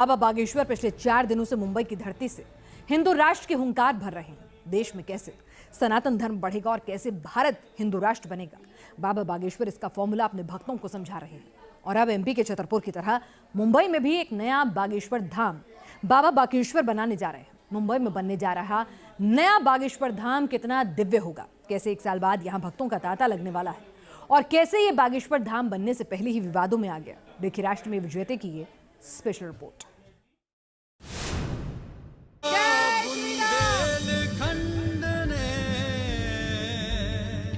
अब बागेश्वर पिछले 4 दिनों से मुंबई की धरती से हिंदू राष्ट्र के हुंकार भर रहे हैं। देश में कैसे सनातन धर्म बढ़ेगा और कैसे भारत हिंदू राष्ट्र बनेगा, बाबा बागेश्वर इसका फॉर्मूला अपने भक्तों को समझा रहे हैं। और अब एमपी के छतरपुर की तरह मुंबई में भी एक नया बागेश्वर धाम बाबा बागेश्वर बनाने जा रहे हैं। मुंबई में बनने जा रहा नया बागेश्वर धाम कितना दिव्य होगा, कैसे 1 साल बाद यहाँ भक्तों का तांता लगने वाला है और कैसे ये बागेश्वर धाम बनने से पहले ही विवादों में आ गया। देखिए राष्ट्रमेव विजेते की ये स्पेशल रिपोर्ट।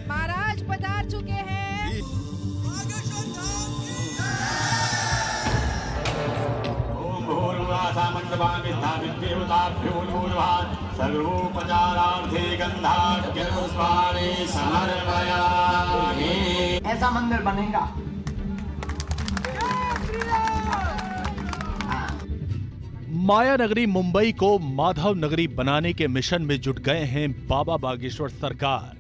महाराज पधार चुके हैं। ओम भूर्भुवस्सुः देवताभ्यो नमः। सर्वोपचारार्थे गंधार्घ्यपुष्पाणि समर्पयामि। ऐसा मंदिर बनेगा। माया नगरी मुंबई को माधव नगरी बनाने के मिशन में जुट गए हैं बाबा बागेश्वर सरकार।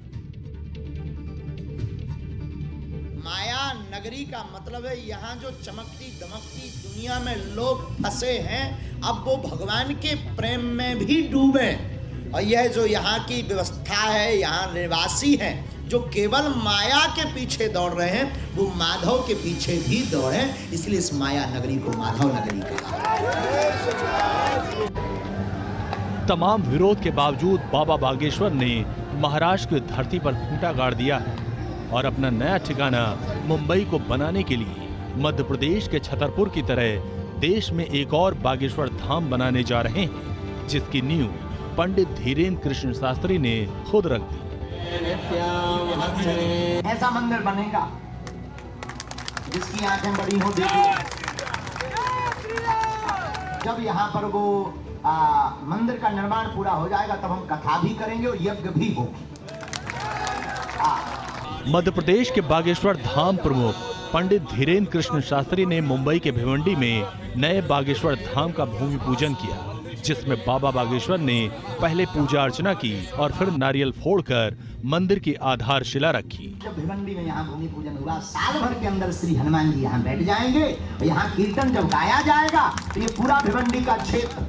माया नगरी का मतलब है यहाँ जो चमकती दमकती दुनिया में लोग फंसे हैं, अब वो भगवान के प्रेम में भी डूबे। और यह जो यहाँ की व्यवस्था है, यहाँ निवासी हैं जो केवल माया के पीछे दौड़ रहे हैं, वो माधव के पीछे भी दौड़े, इसलिए इस माया नगरी को माधव नगरी कहा। तमाम विरोध के बावजूद बाबा बागेश्वर ने महाराष्ट्र की धरती पर खूंटा गाड़ दिया है और अपना नया ठिकाना मुंबई को बनाने के लिए मध्य प्रदेश के छतरपुर की तरह देश में एक और बागेश्वर धाम बनाने जा रहे हैं, जिसकी नींव पंडित धीरेन्द्र कृष्ण शास्त्री ने खुद रख दी। ऐसा मंदिर बनेगा जिसकी आंखें बड़ी हो। जब यहाँ पर वो मंदिर का निर्माण पूरा हो जाएगा तब हम कथा भी करेंगे और यज्ञ भी होगी। मध्य प्रदेश के बागेश्वर धाम प्रमुख पंडित धीरेन्द्र कृष्ण शास्त्री ने मुंबई के भिवंडी में नए बागेश्वर धाम का भूमि पूजन किया, जिसमें बाबा बागेश्वर ने पहले पूजा अर्चना की और फिर नारियल फोड़कर मंदिर की आधारशिला रखी। जब भिवंडी में यहाँ भूमि पूजन हुआ, साल भर के अंदर श्री हनुमान जी यहाँ बैठ जाएंगे और यहाँ कीर्तन जब गाया जाएगा तो ये पूरा भिवंडी का क्षेत्र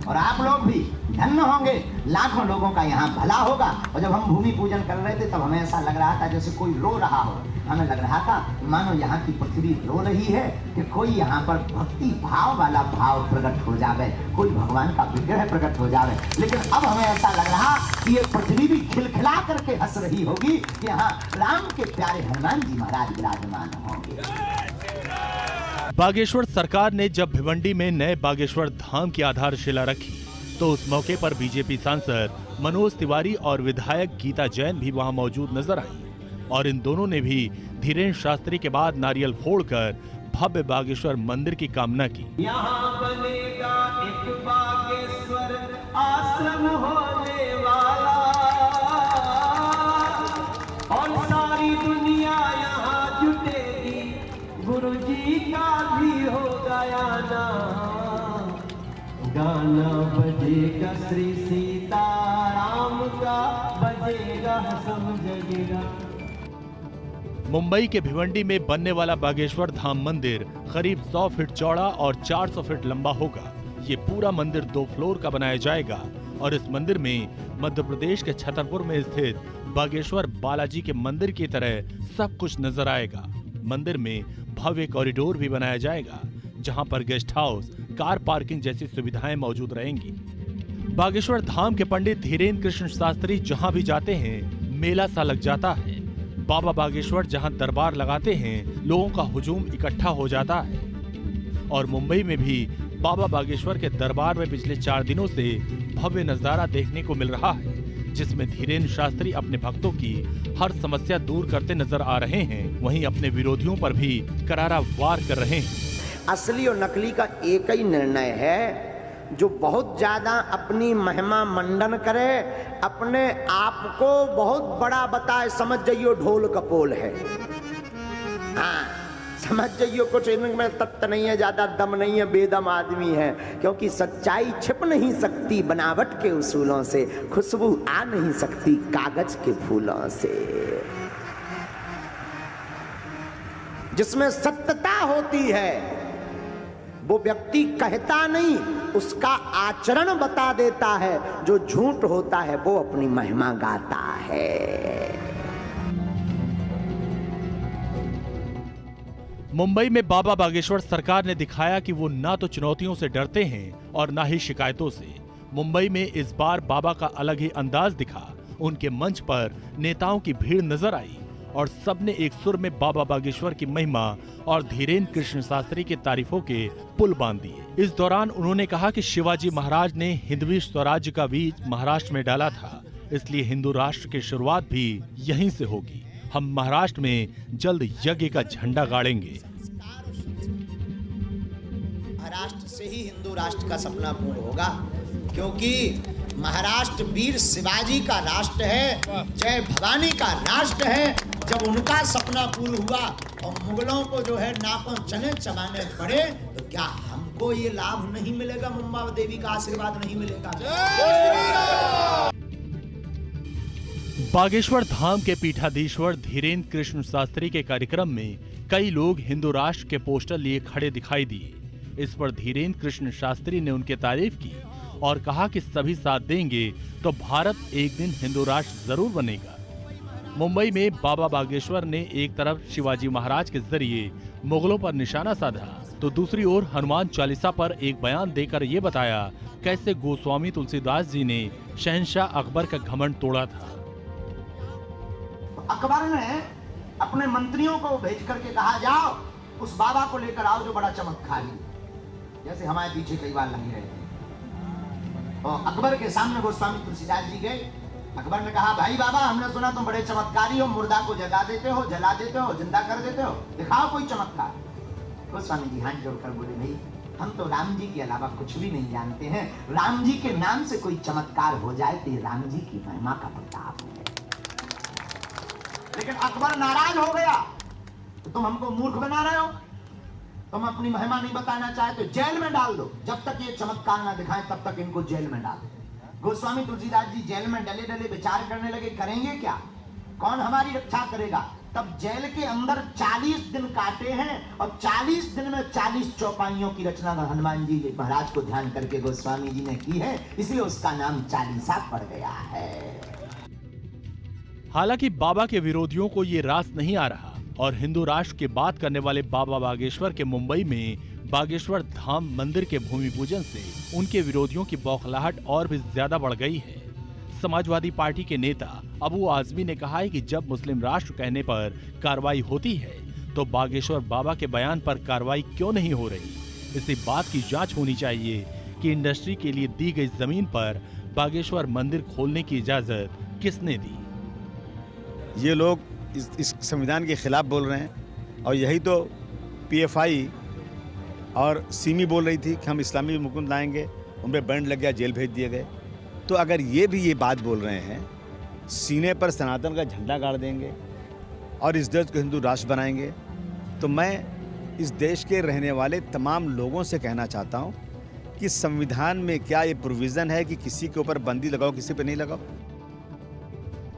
और आप लोग भी धन्य होंगे, लाखों लोगों का यहाँ भला होगा। और जब हम भूमि पूजन कर रहे थे तब हमें ऐसा लग रहा था जैसे कोई रो रहा हो। हमें लग रहा था मानो यहाँ की पृथ्वी रो रही है कि कोई यहाँ पर भक्ति भाव वाला भाव प्रकट हो जावे, कोई भगवान का विग्रह प्रकट हो जावे। लेकिन अब हमें ऐसा लग रहा कि ये पृथ्वी भी खिलखिला करके हंस रही होगी कि यहाँ राम के प्यारे हनुमान जी महाराज विराजमान होंगे। बागेश्वर सरकार ने जब भिवंडी में नए बागेश्वर धाम की आधारशिला रखी तो उस मौके पर बीजेपी सांसद मनोज तिवारी और विधायक गीता जैन भी वहां मौजूद नजर आई और इन दोनों ने भी धीरेन्द्र शास्त्री के बाद नारियल फोड़कर भव्य बागेश्वर मंदिर की कामना की। यहाँ बनेगा एक बागेश्वर आश्रम होने वाला और सारी दुनिया यहाँ जुटेगी, गुरु जी का भी होगा आना, गाना बजेगा श्री सीताराम का, बजेगा सब जगेगा। मुंबई के भिवंडी में बनने वाला बागेश्वर धाम मंदिर करीब 100 फीट चौड़ा और 400 फीट लंबा होगा। ये पूरा मंदिर 2 फ्लोर का बनाया जाएगा और इस मंदिर में मध्य प्रदेश के छतरपुर में स्थित बागेश्वर बालाजी के मंदिर की तरह सब कुछ नजर आएगा। मंदिर में भव्य कॉरिडोर भी बनाया जाएगा, जहां पर गेस्ट हाउस, कार पार्किंग जैसी सुविधाएं मौजूद रहेंगी। बागेश्वर धाम के पंडित धीरेन्द्र कृष्ण शास्त्री जहां भी जाते हैं मेला सा लग जाता है। बाबा बागेश्वर जहां दरबार लगाते हैं लोगों का हुजूम इकट्ठा हो जाता है और मुंबई में भी बाबा बागेश्वर के दरबार में पिछले 4 दिनों से भव्य नजारा देखने को मिल रहा है, जिसमें धीरेन्द्र शास्त्री अपने भक्तों की हर समस्या दूर करते नजर आ रहे हैं, वहीं अपने विरोधियों पर भी करारा वार कर रहे हैं। असली और नकली का एक ही निर्णय है, जो बहुत ज्यादा अपनी महिमा मंडन करे, अपने आप को बहुत बड़ा बताए, समझ जाइयो ढोल कपोल है। हाँ, समझ जाइयो कुछ इनमें तत्व नहीं है, ज्यादा दम नहीं है, बेदम आदमी है। क्योंकि सच्चाई छिप नहीं सकती बनावट के उसूलों से, खुशबू आ नहीं सकती कागज के फूलों से। जिसमें सत्यता होती है वो व्यक्ति कहता नहीं, उसका आचरण बता देता है। जो झूठ होता है वो अपनी महिमा गाता है। मुंबई में बाबा बागेश्वर सरकार ने दिखाया कि वो ना तो चुनौतियों से डरते हैं और ना ही शिकायतों से। मुंबई में इस बार बाबा का अलग ही अंदाज दिखा। उनके मंच पर नेताओं की भीड़ नजर आई और सबने एक सुर में बाबा बागेश्वर की महिमा और धीरेन्द्र कृष्ण शास्त्री की तारीफों के पुल बांध दिए। इस दौरान उन्होंने कहा कि शिवाजी महाराज ने हिंदवी स्वराज्य का बीज महाराष्ट्र में डाला था, इसलिए हिंदू राष्ट्र की शुरुआत भी यहीं से होगी। हम महाराष्ट्र में जल्द यज्ञ का झंडा गाड़ेंगे। महाराष्ट्र से ही हिंदू राष्ट्र का सपना पूर्ण होगा, क्योंकि महाराष्ट्र वीर शिवाजी का राष्ट्र है, जय भवानी का राष्ट्र है। जब उनका सपना पूर्ण हुआ और मुगलों को जो है नाकों चने चबाने पड़े, तो क्या हमको ये लाभ नहीं मिलेगा? मुंबा देवी का आशीर्वाद नहीं मिलेगा? बागेश्वर धाम के पीठाधीश्वर धीरेन्द्र कृष्ण शास्त्री के कार्यक्रम में कई लोग हिंदू राष्ट्र के पोस्टर लिए खड़े दिखाई दिए। इस पर धीरेन्द्र कृष्ण शास्त्री ने उनकी तारीफ की और कहा कि सभी साथ देंगे तो भारत एक दिन हिंदू राष्ट्र जरूर बनेगा। मुंबई में बाबा बागेश्वर ने एक तरफ शिवाजी महाराज के जरिए मुगलों पर निशाना साधा, तो दूसरी ओर हनुमान चालीसा पर एक बयान देकर ये बताया कैसे गोस्वामी तुलसीदास जी ने शहंशाह अकबर का घमंड तोड़ा था। अकबर ने अपने मंत्रियों को भेज करके कहा, जाओ उस बाबा को लेकर आओ जो बड़ा चमत्कारी, जैसे हमारे पीछे कई बार लगे रहते हैं। और अकबर के सामने गोस्वामी तुलसीदास जी गए। अकबर ने कहा, भाई बाबा, हमने सुना तुम बड़े चमत्कारी हो, मुर्दा को जगा देते हो, जला देते हो, जिंदा कर देते हो, दिखाओ कोई चमत्कार। गोस्वामी जी हाथ जोड़कर बोले, नहीं, हम तो राम जी के अलावा कुछ भी नहीं जानते हैं। राम जी के नाम से कोई चमत्कार हो जाए तो ये राम जी की महिमा का प्रताप है। लेकिन अकबर नाराज हो गया, तो तुम हमको मूर्ख बना रहे हो, तुम अपनी महिमा नहीं बताना चाहे तो जेल में डाल दो, जब तक ये चमत्कार ना दिखाएं तब तक इनको जेल में डाल दो। गोस्वामी तुलसीदास जी जेल में डले डले विचार करने लगे, करेंगे क्या, कौन हमारी रक्षा करेगा। तब जेल के अंदर 40 दिन काटे हैं और 40 दिन में 40 चौपाइयों की रचना हनुमान जी महाराज को ध्यान करके गोस्वामी जी ने की है, इसलिए उसका नाम चालीसा पड़ गया है। हालांकि बाबा के विरोधियों को ये रास नहीं आ रहा और हिंदू राष्ट्र की बात करने वाले बाबा बागेश्वर के मुंबई में बागेश्वर धाम मंदिर के भूमि पूजन से उनके विरोधियों की बौखलाहट और भी ज्यादा बढ़ गई है। समाजवादी पार्टी के नेता अबू आजमी ने कहा है कि जब मुस्लिम राष्ट्र कहने पर कार्रवाई होती है तो बागेश्वर बाबा के बयान पर कार्रवाई क्यों नहीं हो रही। इसी बात की जांच होनी चाहिए कि इंडस्ट्री के लिए दी गई जमीन पर बागेश्वर मंदिर खोलने की इजाजत किसने दी। ये लोग इस संविधान के खिलाफ बोल रहे हैं और यही तो पीएफआई और सीमी बोल रही थी कि हम इस्लामी मुकुंद लाएंगे, उन पर बैंड लग गया, जेल भेज दिए गए। तो अगर ये भी ये बात बोल रहे हैं, सीने पर सनातन का झंडा गाड़ देंगे और इस देश को हिंदू राष्ट्र बनाएंगे, तो मैं इस देश के रहने वाले तमाम लोगों से कहना चाहता हूँ कि संविधान में क्या ये प्रोविज़न है कि किसी के ऊपर बंदी लगाओ, किसी पे नहीं लगाओ।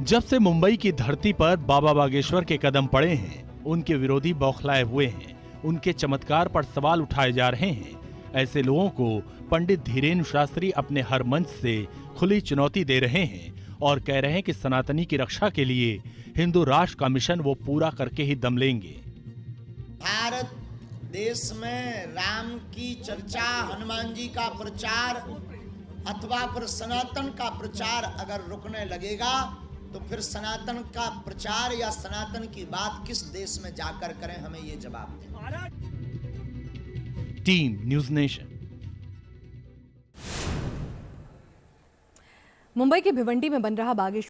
जब से मुंबई की धरती पर बाबा बागेश्वर के कदम पड़े हैं, उनके विरोधी बौखलाए हुए हैं, उनके चमत्कार पर सवाल उठाए जा रहे हैं। ऐसे लोगों को पंडित धीरेन्द्र शास्त्री अपने हर मंच से खुली चुनौती दे रहे हैं और कह रहे हैं कि सनातनी की रक्षा के लिए हिंदू राष्ट्र का मिशन वो पूरा करके ही दम लेंगे। भारत देश में राम की चर्चा, हनुमान जी का प्रचार अथवा फिर सनातन का प्रचार अगर रुकने लगेगा तो फिर सनातन का प्रचार या सनातन की बात किस देश में जाकर करें, हमें ये जवाब दें। Team news nation. मुंबई के भिवंडी में बन रहा बागेश्वर